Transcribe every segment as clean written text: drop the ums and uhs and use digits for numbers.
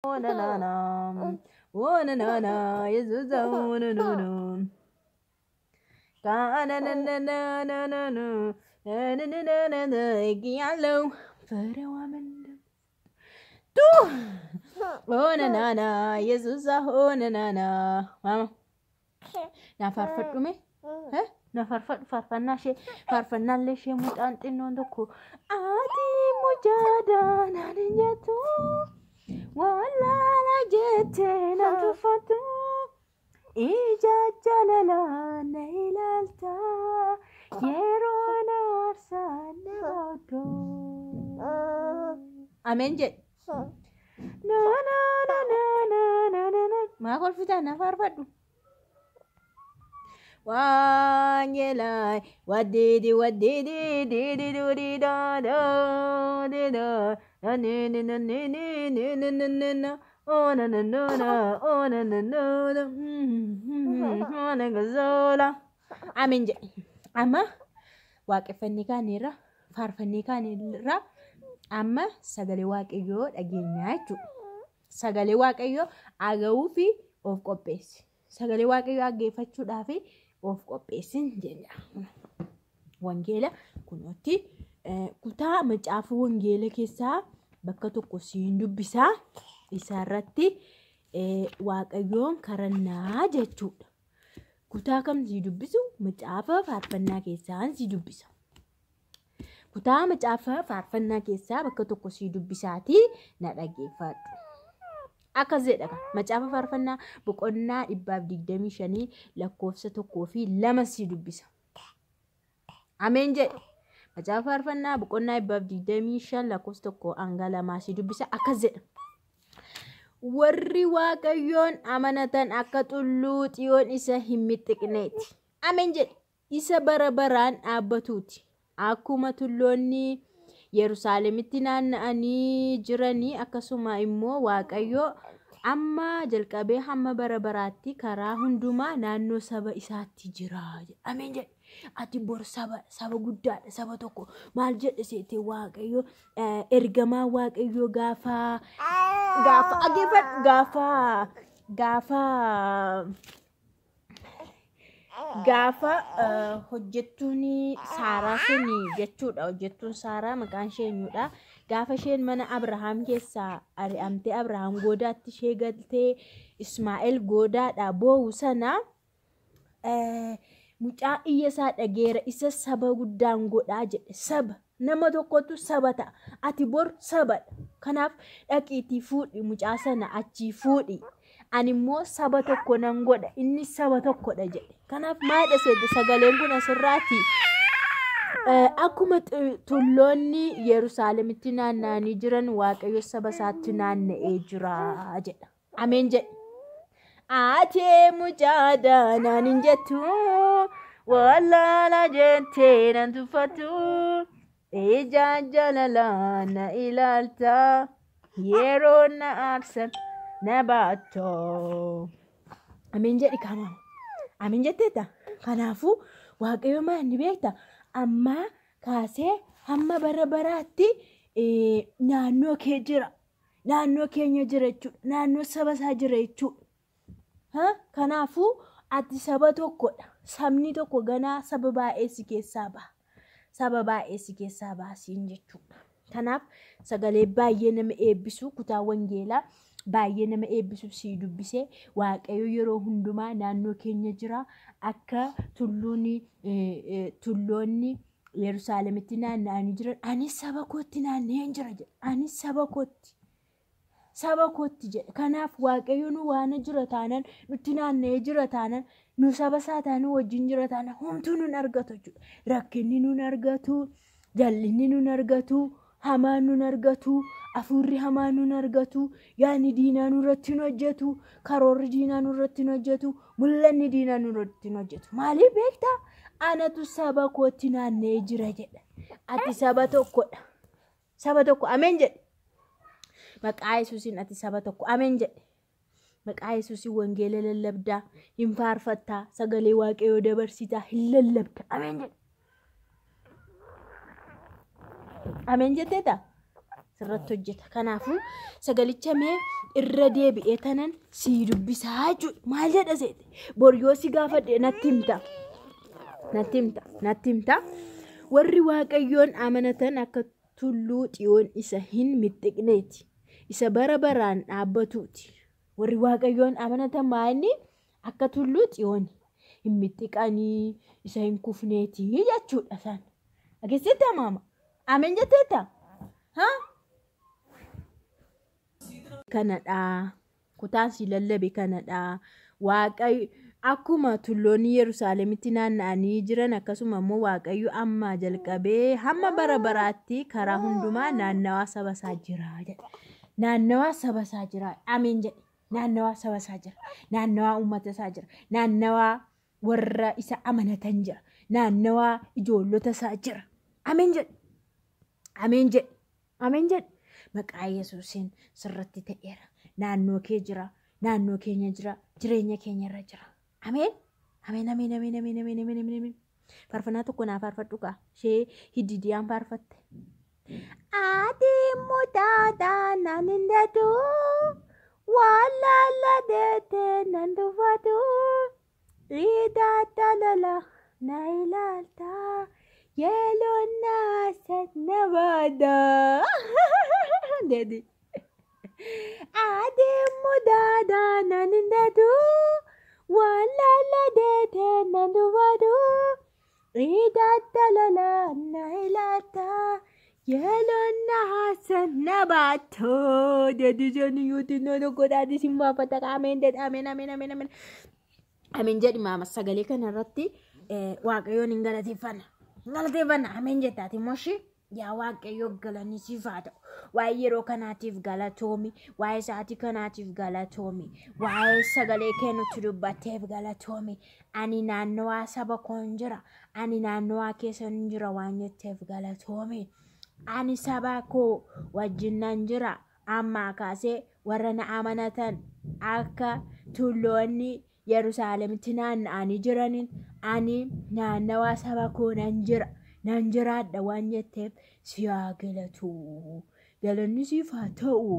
Oh na na na, oh na na na, Jesus oh na na na, ka na na na na na na na, na na na na na, yellow, Farawamanda. Tuh, oh na na na, Jesus oh na na na, mama, na farfad dume, na farfannaa ishee mucaan xinnoon tokko ati mucaadha naan hin jettu wallaala jettee nan tuffatu ija jaalalaa na ilaalta yeroo na aarsaa na booddo. Ameen jedhe. No no no no no no no maa kolfitaa na farfadhu. Wangelai wadidi wadidi didi dudi da da da da ni ni ni ni ni ni ni ni ni ni oh na na na na oh na na na na oh na gazola. Amin je amma waaqeffannee kaanirra faarfannee kaanirra amma sagalee waaqayyoo dhageenyaa jechuudha. Sagalee waaqayyoo aga'uu fi of qopheessi. Sagalee waaqayyoo dhaggeeffachuudhaaf of qopheessin jenna. Wangeela kunooti kutaa macaafa wangeela keessaa bakka tokko siin dubbisaa isaarratti waaqayyoon karannaa jechuudha. Kutaa kam sii dubbisu macaafa faarfannaa keessaan sii dubbisa. Kutaa macaafa faarfannaa keessaa bakka tokko sii dubbisaati na dhaggeeffadhu. Akkas jedha macaafa faarfannaa boqonnaa 125 lakkoofsa 1 fi 2 si dubbisa. Ameen jedhe. Macaafa faarfannaa boqonnaa 125 lakkoofsa 1 hanga 2 si dubbisa. Akkas jedha. Warri waaqayyoon amanatan akka tulluu xiyoon isa hin mixxiqneeti. Ameen jedhe. Isa bara baraan dhaabbatuuti. Akkuma tulloonni Yerusaalemitti naanna'anii jiranii akkasuma immoo waaqayyoo amma jalqabee hamma bara baraatti karaa hundumaa naannoo saba isaatti jira. Ameen jedhe. Ati bor saba guddaadha saba tokko maal jedhe seete waaqayyoo ergamaa waaqayyoo gaafa hojjettuun Saaraa suni jechuudha. Hojjettuun Saaraa maqaan ishee eenyudha? Gaafa isheen mana Abrahaam keessaa ari'amtee Abrahaam goodaatti ishee galtee Ismaa'eel goodaadhaa boo'u sana mucaa iyya isaa dhageera isa saba guddaan godhaa jedhe. Saba nama tokkotu saba ta'a. Ati bor sabadha. Kanaaf dhaqiitii fuudhi mucaa sana achii fuudhi. Ani immoo saba tokko nan godha inni saba tokkodha jedhe. Kanaaf maal jedhe sagaleen kun asirraati. Akkuma tulloonni Yerusaalemitti naanna'anii jiran waaqayyo saba isaatti naanna'ee jira jedha. Ameen jedhe. Ati mucaadha naan hin jettu wallaala jettee nan tuffatu ija jaalalaa na ilaalta yeroo na aarsan na baatto. Ameen jedhi kanaan. Ameen jetteetta. Kanaafuu waaqayyo maal ni beekta? Amma kaasee hamma bara baraatti naannoo kee jira. Naannoo keenya jira jechuudha. Naannoo saba isaa jira jechuudha. Kanaafuu ati saba tokkodha. Sabni tokko ganaa saba baay'ee si keessaa ba'a. Saba baay'ee si keessaa baasiin jechuudha. Kanaaf sagalee baay'ee nama eebbisu kutaa wangeelaa baay'ee nama eebbisu si dubbisee waaqayyo yeroo hundumaa naannoo keenya jira. Akka tulloonni Yerusaalemitti naanna'anii jiran ani saba kootti naanna'een jira jedha. Ani saba kootti jedha. Kanaaf waaqayyo nu waan jira taanaan nutti naanna'ee jira taanaan nu saba isaa taanuu wajjin jira taanaan homtuu nun argatu jechuudha. Rakkinni nun argatu, jallinni nun argatu, hamaan nun argatu, afurri hamaan nun argatu, yaani diinaa nurratti hin hojjetu, karoorri diinaa nurratti hin hojjetu, mul'anni diinaa nurratti hin hojjetu. Maaliif beektaa? Anatu saba kootti naanna'ee jira jedha. Ati saba tokkodha. Saba tokko ameen jedhe. Maqaa Yesuusiin ati saba tokko ameen jedhe. Maqaa Yesuusiin wangeela lallabdaa hin faarfattaa sagalee waaqayyoo dabarsitaa hin lallabda ameen jedhe. Ameen jetteeta. sirratti hojjeta. Kanaafuu sagalicha mee irra deebi'ee tanan si dubbisaa jechuudha. Maal jedha seete? Boryoo si gaafadhe natti himta. Warri Waaqayyoon amanatan akka tulluu Xiyoon isa hin mixxiqneeti. Isa bara baraan dhaabbatuuti. Warri Waaqayyoon amanatan maa'inni akka tulluu Xiyoon hin mixxiqanii isa hin kufneeti jechuudha isaan. Ageessita maama? Ameen jetteetta? Kanadha. Kutaan si lallabe kanadha. Waaqayyo akkuma tulloonni Yerusaalemitti naanna'anii jiran akkasuma immoo Waaqayyo amma jalqabee hamma bara baraatti karaa hundumaa naannawaa saba isaa jira jedha. Naannawaa saba isaa jira. Ameen jedhe. Naannawaa saba isaa jira. Naannawaa uummata isaa jira. Naannawaa warra isa amanatan jira. Naannawaa ijoollota isaa jira. Ameen jedhe. Ameen jedhe. Ameen jedhe. Maqaa Yesuusiin sirratti ta'eera. Naannoo kee jira. Naannoo keenya jira. Jireenya keenya irra jira. Ameen. Ameen ameen ameen ameen ameen ameen ameen. Faarfannaa tokko naaf faarfadhu kaa. Ishee hiddidiyaan faarfatte. Ati mudaataa nan hindatu. Walaala deetee nan dubbatu. Riidata lala na ilaalta. Yeloon naasat na baada. Dedi. Ati mudaataa nan hindatu. Walaala deetee nan dubbatu. Riidata lala na ilaalta. Yeloon naasat na baatoo. Dedi jeni yuuti nono godhaati simbaafata ameen dedi ameen ameen ameen ameen. Ameen jedhi maama sagalee kanarratti Waaqayyoon hin galateeffanna. Hin galateeffanna ameen jettaati moshi. Yaa Waaqayyo galanni siif haa ta'u. Waa'ee yeroo kanaatiif galatoomi. Waa'ee sa'aatii kanaatiif galatoomi. Waa'ee sagalee kennutti dubbatteef galatoomi. Ani naannawaa saba koon jira. Ani naannawaa keessa hin jira waan jetteef galatoomi. Ani saba koo wajjin nan jira. Ammaa kaasee warra na amanatan akka tulloonni Yerusaalemitti naanna'anii jiraniin ani naannawaa saba koo nan jira. Nan jiraadha waan jetteef si haa galatu. Galanni siif haa ta'u.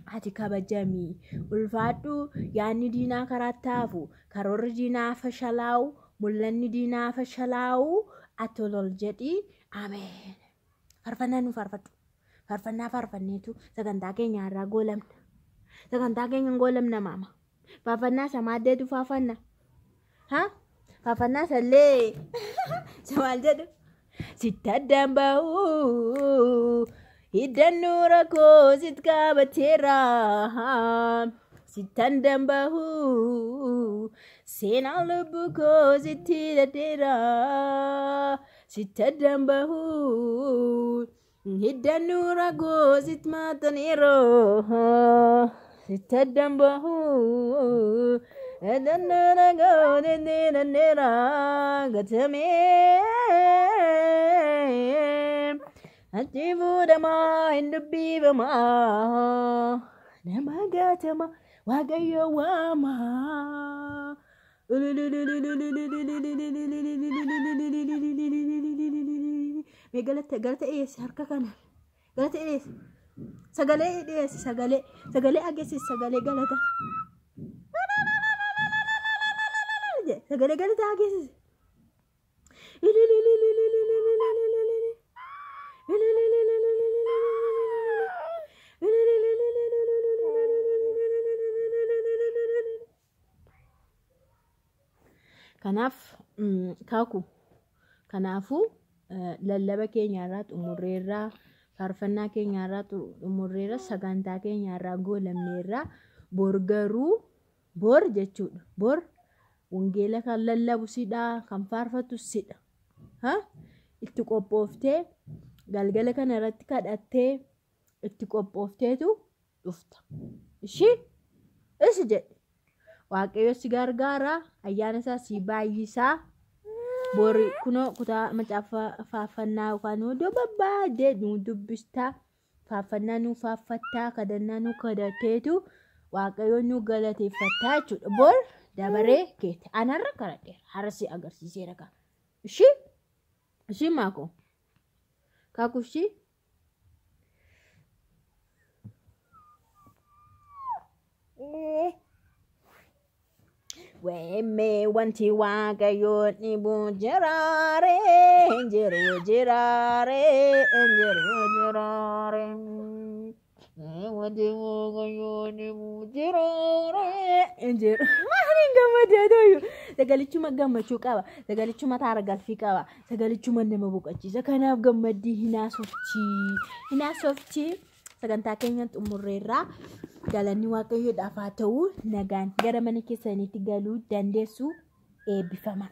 Ati kabajamii. Ulfaadhu yaadni diinaa karaatti hafu. Karoorri diinaa fashalaa'u. Mul'anni diinaa fashalaa'u. Ati lol jedhii. Ameen. Faarfannaa nu faarfadhu. Faarfannaa faarfanneetu sagantaa keenya irraa goolamna. Sagantaa keenya hin goolamna maama. Faarfannaa samaaddeetu faarfanna. Faarfannaa sallee. Samaal jedhu. Sittaddan bahu. Hiddannu rakkoo sit qabateera. Sittaddan bahu. Seenaan lubbuu koo sitti hidhateera. Sittaddan bahu. Hiddannu rakkoo sit maataneera. Sittaddan bahu. Edannana go nera gatame. Ativuudama hindubbiifama. Nama gatama Waaqayyo waama. Mee galata eessa harka kana. Galata eessa. Sagalee eessa sagalee. Sagalee ageessis sagalee galata. Sagalee galata ageessis. Kanaafuu lallaba keenyarraa xumurreerraa faarfannaa keenyarraa xumurreerraa sagantaa keenyarraa goolamneerraa bor garuu bor jechuudha. Bor wangeela kan lallabu sidhaa kan faarfatu sidha. Itti qophooftee galgala kana irratti kadhattee itti qophoofteetu dhufta. Ishii jedhe Waaqayyo si gargaara ayyaana isaa si baay'isaa. Bor kunoo kutaa macaafa faarfannaa yookaan odoo babbaadee nu dubbistaa faarfannaa nu faarfattaa kadhannaa nu kadhatteetu Waaqayyo nu galateeffattaa jechuudha. Bor dabaree keete anarra kadhadheera harasi agarsiiseera kan. Ishii maako kaakushii Weme wanti waaqayyoon dhibu jiraare jiru jiraare jiru jiraare. Wanti waaqayyoon dhibu jiraare jiru. Maaliin gammadaa ta'u? Sagalichuma gammachuu qaba. Sagalichuma taara galfii qaba. Sagalichuma nama boqochiisa. Kanaaf gammaddii hinaasofti. Sagantaa keenya xumurreerra. Galanni waaqayyoodhaaf haa ta'u nagaan gara mana keessaniitti galuu dandeessu eebbifaman.